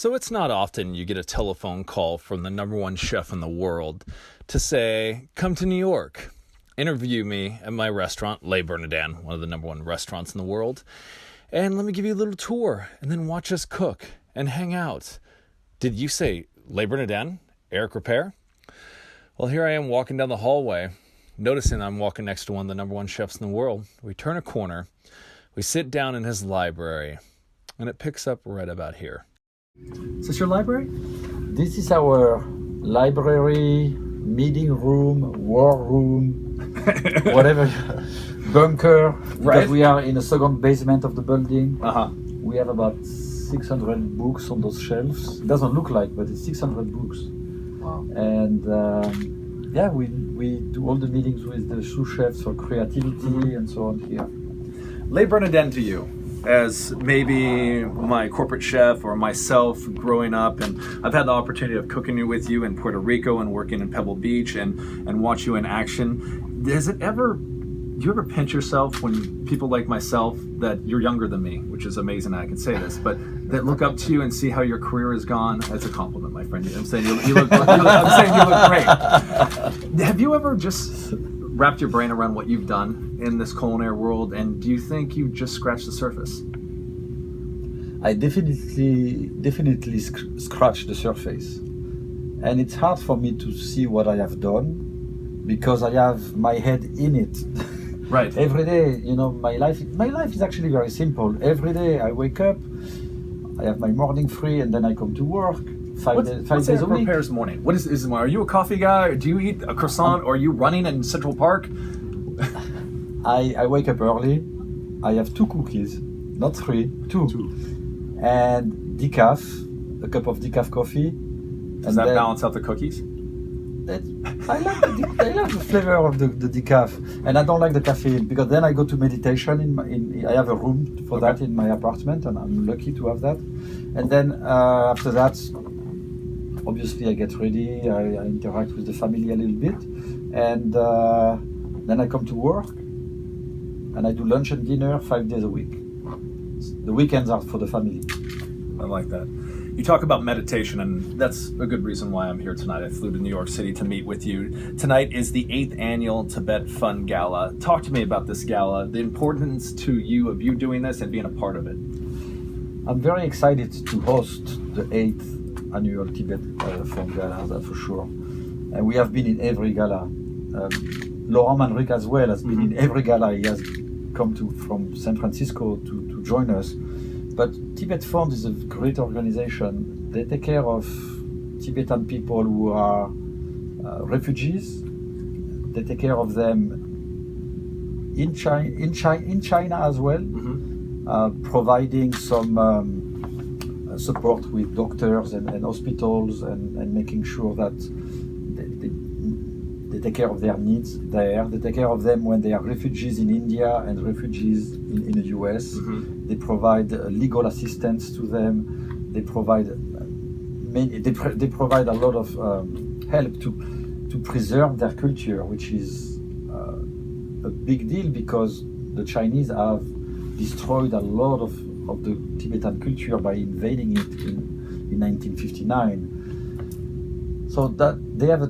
So it's not often you get a telephone call from the number one chef in the world to say, come to New York, interview me at my restaurant, Le Bernardin, one of the number one restaurants in the world, and let me give you a little tour and then watch us cook and hang out. Did you say Le Bernardin, Eric Ripert? Well, here I am walking down the hallway, noticing I'm walking next to one of the number one chefs in the world. We turn a corner, we sit down in his library, and it picks up right about here. Is this your library? This is our library, meeting room, war room, whatever, bunker. Right. Because we are in the second basement of the building. Uh-huh. We have about 600 books on those shelves. It doesn't look like, but it's 600 books. Wow. And we do all the meetings with the sous chefs for creativity and so on here. Le Bernardin to you, as maybe my corporate chef or myself growing up, and I've had the opportunity of cooking with you in Puerto Rico and working in Pebble Beach and watch you in action. Do you ever pinch yourself when people like myself, that you're younger than me, which is amazing I can say this, but that look up to you and see how your career has gone? That's a compliment, my friend. I'm saying you look great. Have you ever just wrapped your brain around what you've done in this culinary world, and do you think you just scratched the surface? I definitely scratched the surface, and it's hard for me to see what I have done because I have my head in it. Right. Every day, my life is actually very simple. Every day I wake up, I have my morning free, and then I come to work. Five days a week. Prepares morning? What is are you a coffee guy? Or do you eat a croissant? Or are you running in Central Park? I wake up early. I have 2 cookies, not 3, 2. And decaf, a cup of decaf coffee. Does that balance out the cookies? I love the flavor of the decaf, and I don't like the caffeine because then I go to meditation. I have a room for that in my apartment, and I'm lucky to have that. And then after that, obviously I get ready. I interact with the family a little bit, and then I come to work, and I do lunch and dinner 5 days a week. The weekends are for the family. I like that. You talk about meditation, and that's a good reason why I'm here tonight. I flew to New York City to meet with you. Tonight is the 8th annual Tibet Fund Gala. Talk to me about this gala, the importance to you of you doing this and being a part of it. I'm very excited to host the 8th annual Tibet Fund Gala, that's for sure. And we have been in every gala. Laurent Manrique as well has been in every gala. He has come from San Francisco to join us. But Tibet Fund is a great organization. They take care of Tibetan people who are refugees. They take care of them in China as well, providing some support with doctors and hospitals and making sure that they take care of their needs there. They take care of them when they are refugees in India and refugees in the US. They provide legal assistance to them. They provide they provide a lot of help to preserve their culture, which is a big deal because the Chinese have destroyed a lot of the Tibetan culture by invading it in 1959. So that they have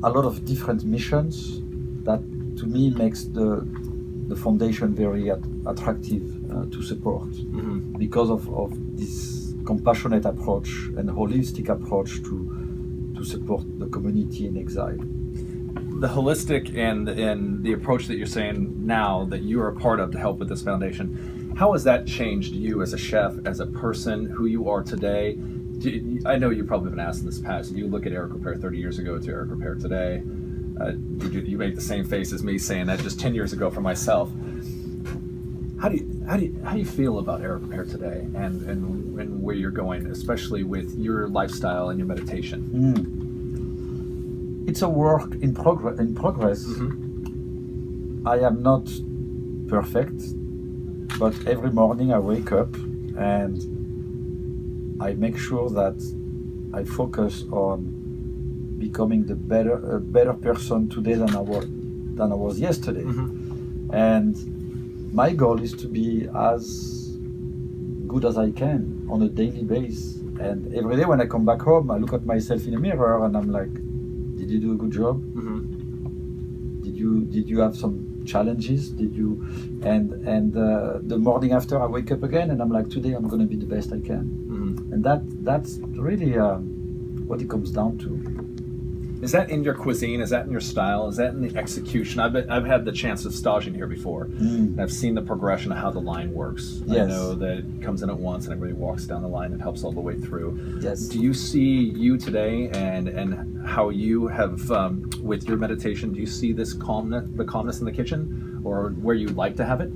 a lot of different missions that to me makes the foundation very attractive to support because of this compassionate approach and holistic approach to support the community in exile. The holistic and the approach that you're saying now that you are a part of to help with this foundation, how has that changed you as a chef, as a person, who you are today? I know you've probably been asked in this past. You look at Eric Ripert 30 years ago to Eric Ripert today. You make the same face as me saying that just 10 years ago for myself. How do you feel about Eric Ripert today and where you're going, especially with your lifestyle and your meditation? It's a work in progress. I am not perfect, but every morning I wake up and I make sure that I focus on becoming a better person today than I was yesterday. And my goal is to be as good as I can on a daily basis And every day when I come back home, I look at myself in the mirror and I'm like, did you do a good job? Did you have some challenges? Did you? And the morning after, I wake up again and I'm like, today I'm going to be the best I can. And that's really what it comes down to. Is that in your cuisine? Is that in your style? Is that in the execution? I've had the chance of staging here before. And I've seen the progression of how the line works. Yes. I know that it comes in at once and everybody walks down the line and helps all the way through. Yes. Do you see you today and how you have, with your meditation, do you see this calmness, the calmness in the kitchen, or where you'd like to have it?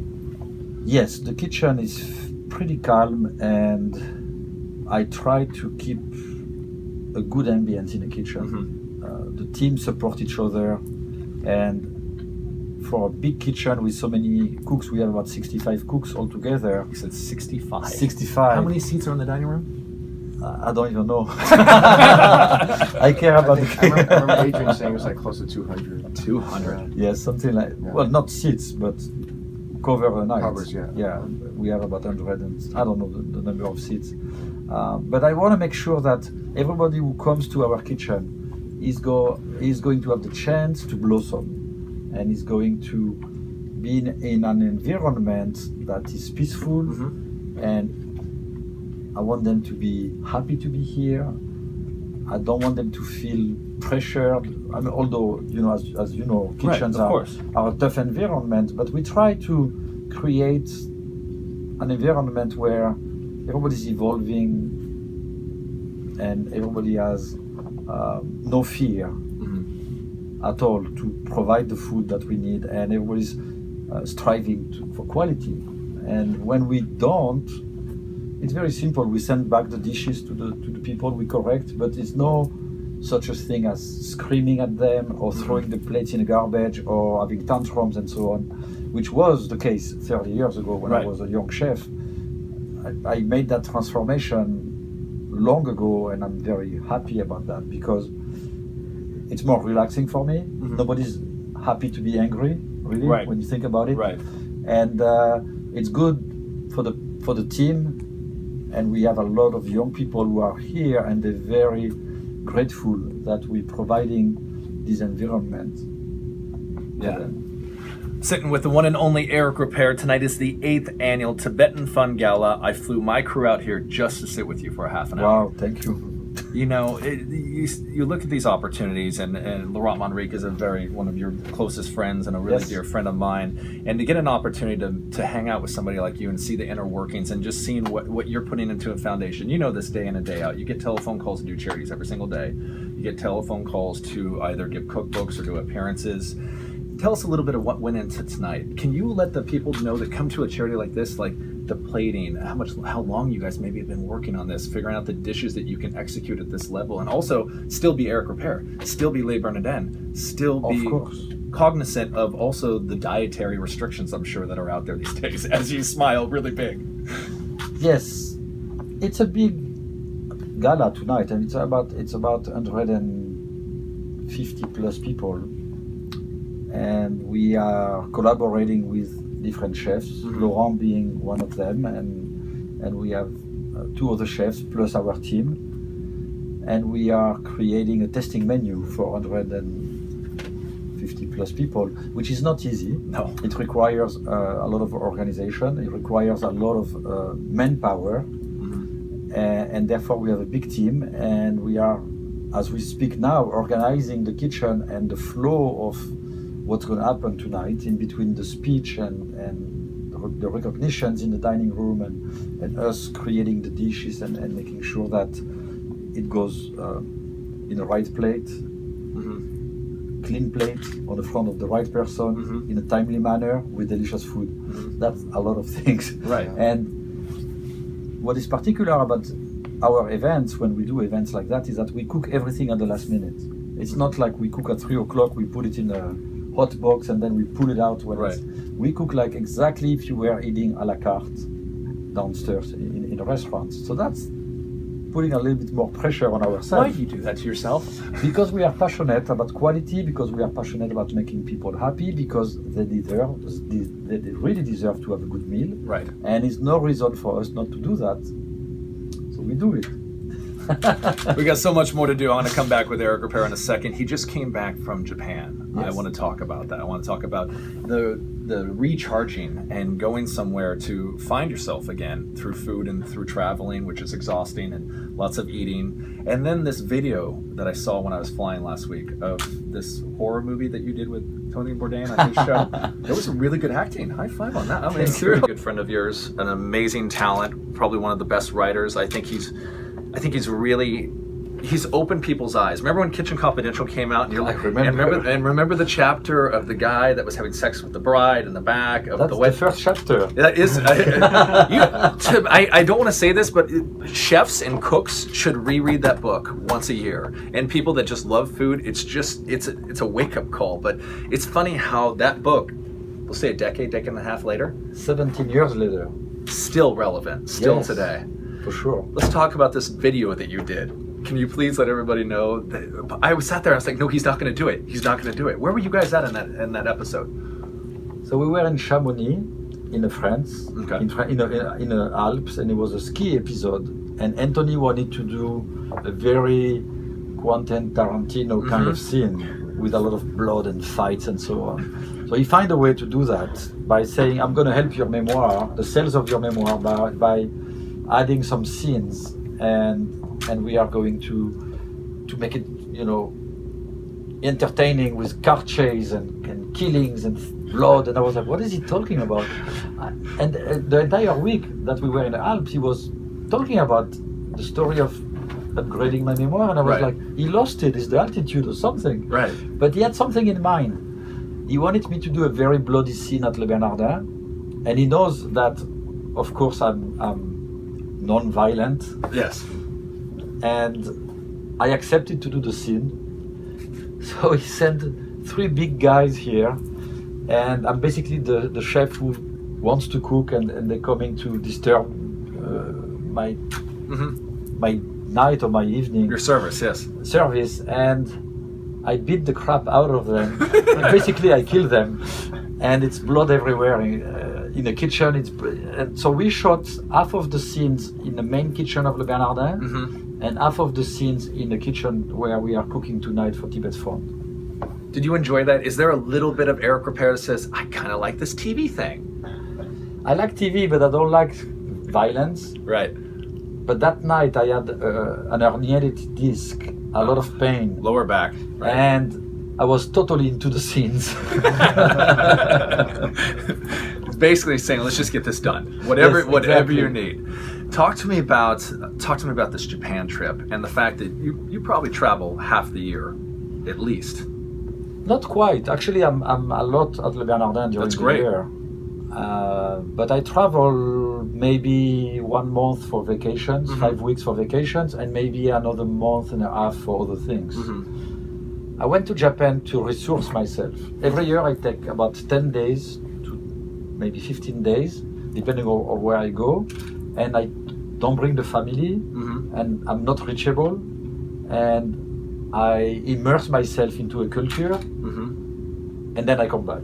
Yes, the kitchen is pretty calm, and I try to keep a good ambience in the kitchen. The team support each other, and for a big kitchen with so many cooks, we have about 65 cooks altogether. You said 65. 65. How many seats are in the dining room? I don't even know. I care about the I remember Adrian saying it was like close to 200. 200. Yes, something like, Yeah. well, not seats, but cover a night. Covers, yeah. Yeah, we have about 100 and I don't know the number of seats. But I want to make sure that everybody who comes to our kitchen is going to have the chance to blossom, and is going to be in an environment that is peaceful, and I want them to be happy to be here. I don't want them to feel pressured. I mean, although, you know, as you know, kitchens Right, of course. are a tough environment, but we try to create an environment where everybody's evolving and everybody has no fear at all to provide the food that we need, and everybody's striving for quality. And when we don't, it's very simple. We send back the dishes to the people we correct, but it's no such a thing as screaming at them or throwing the plates in the garbage or having tantrums and so on, which was the case 30 years ago when I was a young chef. I made that transformation long ago, and I'm very happy about that because it's more relaxing for me. Nobody's happy to be angry, really, when you think about it. Right. And it's good for the team, and we have a lot of young people who are here, and they're very grateful that we're providing this environment. Yeah. Sitting with the one and only Eric Ripert. Tonight is the 8th annual Tibetan Fund Gala. I flew my crew out here just to sit with you for a half an hour. Wow, thank you. You know, you look at these opportunities, and Laurent Manrique is one of your closest friends and a really dear friend of mine. And to get an opportunity to hang out with somebody like you and see the inner workings and just seeing what you're putting into a foundation. You know this day in and day out. You get telephone calls to do charities every single day. You get telephone calls to either give cookbooks or do appearances. Tell us a little bit of what went into tonight. Can you let the people know that come to a charity like this, like the plating, how long you guys maybe have been working on this, figuring out the dishes that you can execute at this level, and also still be Eric Ripert, still be Le Bernardin, still be cognizant of also the dietary restrictions, I'm sure, that are out there these days, as you smile really big. Yes, it's a big gala tonight, and it's about 150 plus people. And we are collaborating with different chefs, Laurent being one of them, and we have 2 other chefs plus our team, and we are creating a tasting menu for 150 plus people, which is not easy. No. It requires a lot of organization, it requires a lot of manpower, and therefore we have a big team, and we are, as we speak now, organizing the kitchen and the flow of what's going to happen tonight in between the speech and the recognitions in the dining room and us creating the dishes and making sure that it goes in the right plate, clean plate on the front of the right person, in a timely manner with delicious food. That's a lot of things. Right. And what is particular about our events, when we do events like that, is that we cook everything at the last minute. It's not like we cook at 3 o'clock, we put it in a hot box and then we pull it out when we cook like exactly if you were eating a la carte downstairs in a restaurant. So that's putting a little bit more pressure on ourselves. Why do you do that to yourself? Because we are passionate about quality, because we are passionate about making people happy, because they really deserve to have a good meal. Right. And it's no reason for us not to do that. So we do it. We got so much more to do. I want to come back with Eric Ripert in a second. He just came back from Japan. Yes. I want to talk about that. I want to talk about the recharging and going somewhere to find yourself again through food and through traveling, which is exhausting, and lots of eating. And then this video that I saw when I was flying last week of this horror movie that you did with Tony Bourdain on his show. It was really good acting. High five on that. I mean, he's a really good friend of yours, an amazing talent, probably one of the best writers. I think he's opened people's eyes. Remember when Kitchen Confidential came out, and you're like, remember the chapter of the guy that was having sex with the bride in the back of the wedding? The first chapter. That is. I don't want to say this, but chefs and cooks should reread that book once a year. And people that just love food, it's a wake up call. But it's funny how that book, we'll say a decade and a half later, 17 years later, still relevant, still today. For sure. Let's talk about this video that you did. Can you please let everybody know that I sat there, I was like, no, he's not going to do it. He's not going to do it. Where were you guys at in that episode? So we were in Chamonix, in France, Okay. in the Alps, and it was a ski episode. And Anthony wanted to do a very Quentin Tarantino kind of scene with a lot of blood and fights and so on. So he found a way to do that by saying, I'm going to help your memoir, the sales of your memoir, by adding some scenes, and we are going to make it, entertaining with car chase and killings and blood. And I was like, what is he talking about? And the entire week that we were in the Alps, he was talking about the story of upgrading my memoir, and I was like, he lost it. It's the altitude or something. Right. But he had something in mind. He wanted me to do a very bloody scene at Le Bernardin, and he knows that, of course, I'm non-violent. Yes. And I accepted to do the scene. So he sent 3 big guys here, and I'm basically the chef who wants to cook, and they're coming to disturb my night or my evening. Your service, yes. Service, and I beat the crap out of them. Basically, I kill them, and it's blood everywhere in the kitchen. And so we shot half of the scenes in the main kitchen of Le Bernardin, and half of the scenes in the kitchen where we are cooking tonight for Tibet Fund. Did you enjoy that? Is there a little bit of Eric Ripert that says, I kind of like this TV thing? I like TV, but I don't like violence. Right. But that night I had an herniated disc, a lot of pain. Lower back. Right. And I was totally into the scenes. It's basically saying, let's just get this done. Whatever exactly. you need. Talk to me about this Japan trip and the fact that you probably travel half the year, at least. Not quite. Actually, I'm a lot at Le Bernardin during That's great. the year. But I travel maybe 1 month for vacations, 5 weeks for vacations, and maybe another month and a half for other things. I went to Japan to resource myself. Every year I take about 10 days to maybe 15 days, depending on where I go. And I don't bring the family, and I'm not reachable. And I immerse myself into a culture, and then I come back.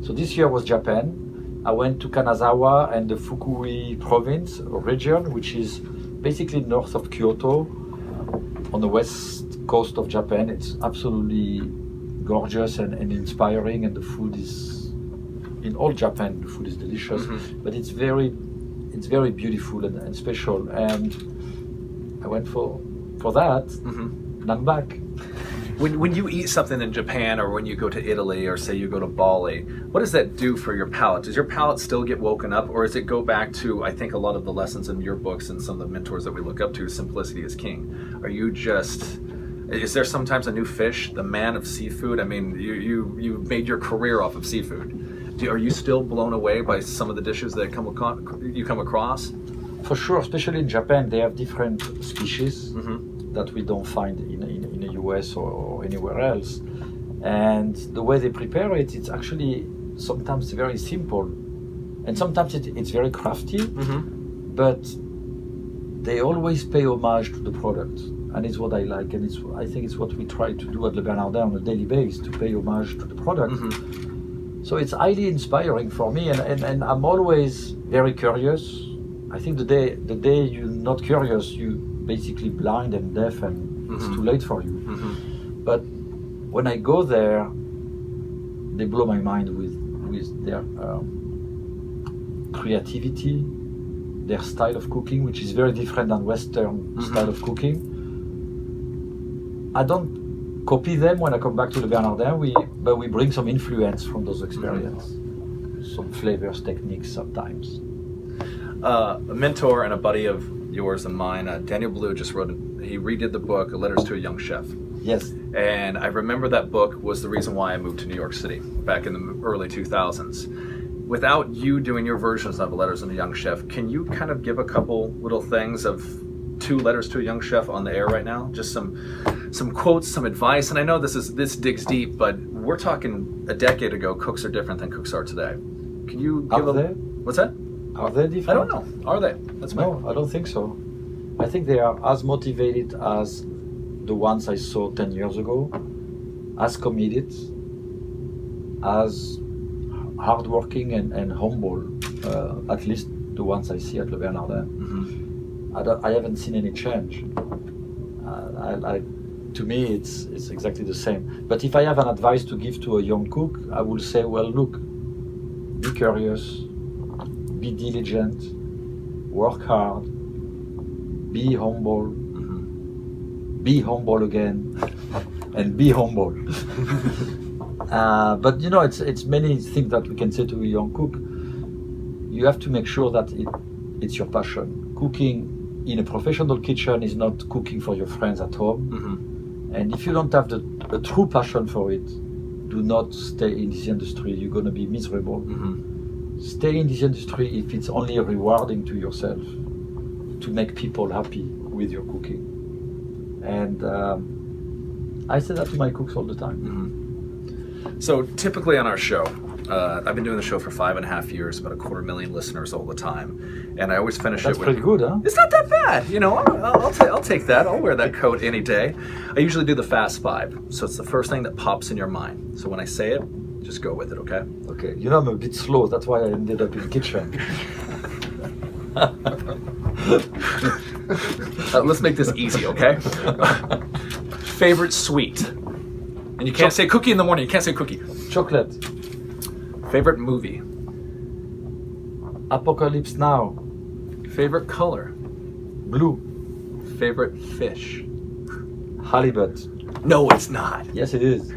So this year was Japan. I went to Kanazawa and the Fukui province or region, which is basically north of Kyoto, on the west coast of Japan. It's absolutely gorgeous and inspiring, and the food is, in all Japan, the food is delicious, but it's very beautiful and special. And I went for that, and I'm back. When you eat something in Japan, or when you go to Italy, or say you go to Bali, what does that do for your palate? Does your palate still get woken up, or does it go back to, I think, a lot of the lessons in your books and some of the mentors that we look up to, simplicity is king? Is there sometimes a new fish, the man of seafood? I mean, you made your career off of seafood. Are you still blown away by some of the dishes that you come across? For sure, especially in Japan, they have different species that we don't find in the US or anywhere else. And the way they prepare it, it's actually sometimes very simple. And sometimes it's very crafty, but they always pay homage to the product. And it's what I like, and I think it's what we try to do at Le Bernardin on a daily basis, to pay homage to the product. So it's highly inspiring for me, and I'm always very curious. I think the day you're not curious, you basically blind and deaf, and it's too late for you. But when I go there, they blow my mind with their creativity, their style of cooking, which is very different than Western style of cooking. I don't copy them when I come back to the Bernardin, but we bring some influence from those experiences, some flavors, techniques sometimes. A mentor and a buddy of yours and mine, Daniel Blue, he redid the book, Letters to a Young Chef. Yes. And I remember that book was the reason why I moved to New York City back in the early 2000s. Without you doing your versions of Letters to a Young Chef, can you kind of give a couple little things of 2 Letters to a Young Chef on the air right now? Just some quotes, some advice. And I know this digs deep, but we're talking a decade ago, cooks are different than cooks are today. Can you give What's that? Are they different? I don't know. Are they? No, I don't think so. I think they are as motivated as the ones I saw 10 years ago, as committed, as hardworking and humble, at least the ones I see at Le Bernardin. I haven't seen any change. To me, it's exactly the same. But if I have an advice to give to a young cook, I will say, well, look, be curious, be diligent, work hard, be humble, be humble again, and be humble. But you know, it's many things that we can say to a young cook. You have to make sure that it's your passion. Cooking in a professional kitchen is not cooking for your friends at home. And if you don't have a true passion for it, do not stay in this industry. You're going to be miserable. Stay in this industry if it's only rewarding to yourself, to make people happy with your cooking. And I say that to my cooks all the time. So typically on our show, I've been doing the show for 5.5 years, about 250,000 listeners all the time, and I always finish That's it with... pretty good, huh? It's not that bad, you know. I'll take that. I'll wear that coat any day. I usually do the fast 5, so it's the first thing that pops in your mind. So when I say it, just go with it, okay? Okay. You know, I'm a bit slow. That's why I ended up in the kitchen. Let's make this easy, okay? Favorite sweet. And you can't say cookie in the morning. You can't say cookie. Chocolate. Favorite movie. Apocalypse Now. Favorite color. Blue. Favorite fish. Halibut. No, it's not. Yes, it is.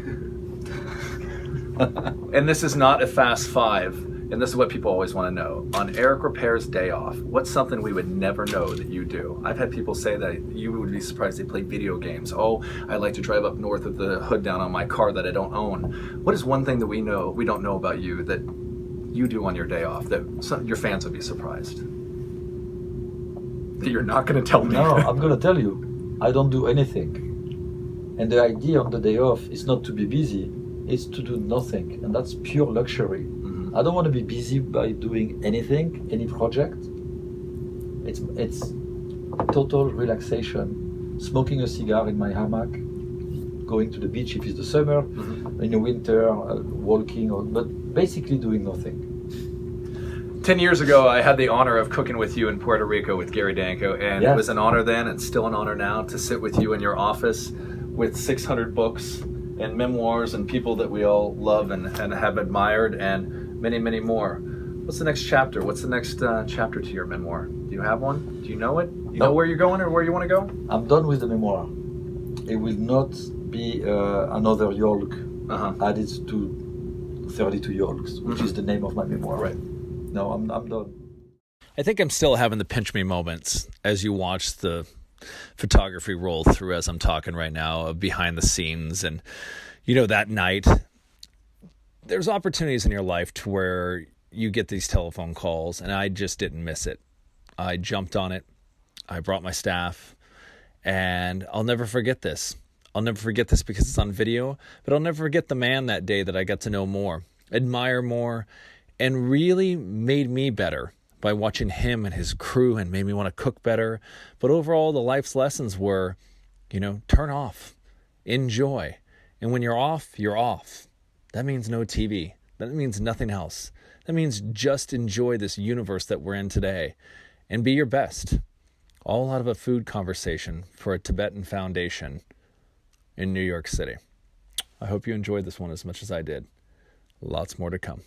And this is not a fast 5, and this is what people always want to know. On Eric Ripert's day off, what's something we would never know that you do? I've had people say that you would be surprised they play video games. Oh, I like to drive up north with the hood down on my car that I don't own. What is one thing that we don't know about you that you do on your day off that your fans would be surprised? That you're not going to tell me. No, I'm going to tell you. I don't do anything. And the idea on the day off is not to be busy. It's to do nothing, and that's pure luxury. I don't want to be busy by doing anything, any project. It's total relaxation, smoking a cigar in my hammock, going to the beach if it's the summer, in the winter, walking, but basically doing nothing. 10 years ago, I had the honor of cooking with you in Puerto Rico with Gary Danko, and It was an honor then, and still an honor now, to sit with you in your office with 600 books and memoirs and people that we all love and have admired, and many, many more. What's the next chapter? What's the next chapter to your memoir? Do you have one? Do you know it? You know where you're going or where you want to go? I'm done with the memoir. It will not be another yolk added to 32 yolks, which is the name of my memoir. Right. No, I'm done. I think I'm still having the pinch me moments as you watch the photography roll through as I'm talking right now of behind the scenes. And, you know, that night, there's opportunities in your life to where you get these telephone calls, and I just didn't miss it. I jumped on it. I brought my staff, and I'll never forget this. I'll never forget this because it's on video, but I'll never forget the man that day that I got to know more, admire more, and really made me better by watching him and his crew, and made me want to cook better. But overall, the life's lessons were, you know, turn off, enjoy. And when you're off, you're off. That means no TV. That means nothing else. That means just enjoy this universe that we're in today and be your best. all out of a food conversation for a Tibetan foundation in New York City. I hope you enjoyed this one as much as I did. Lots more to come.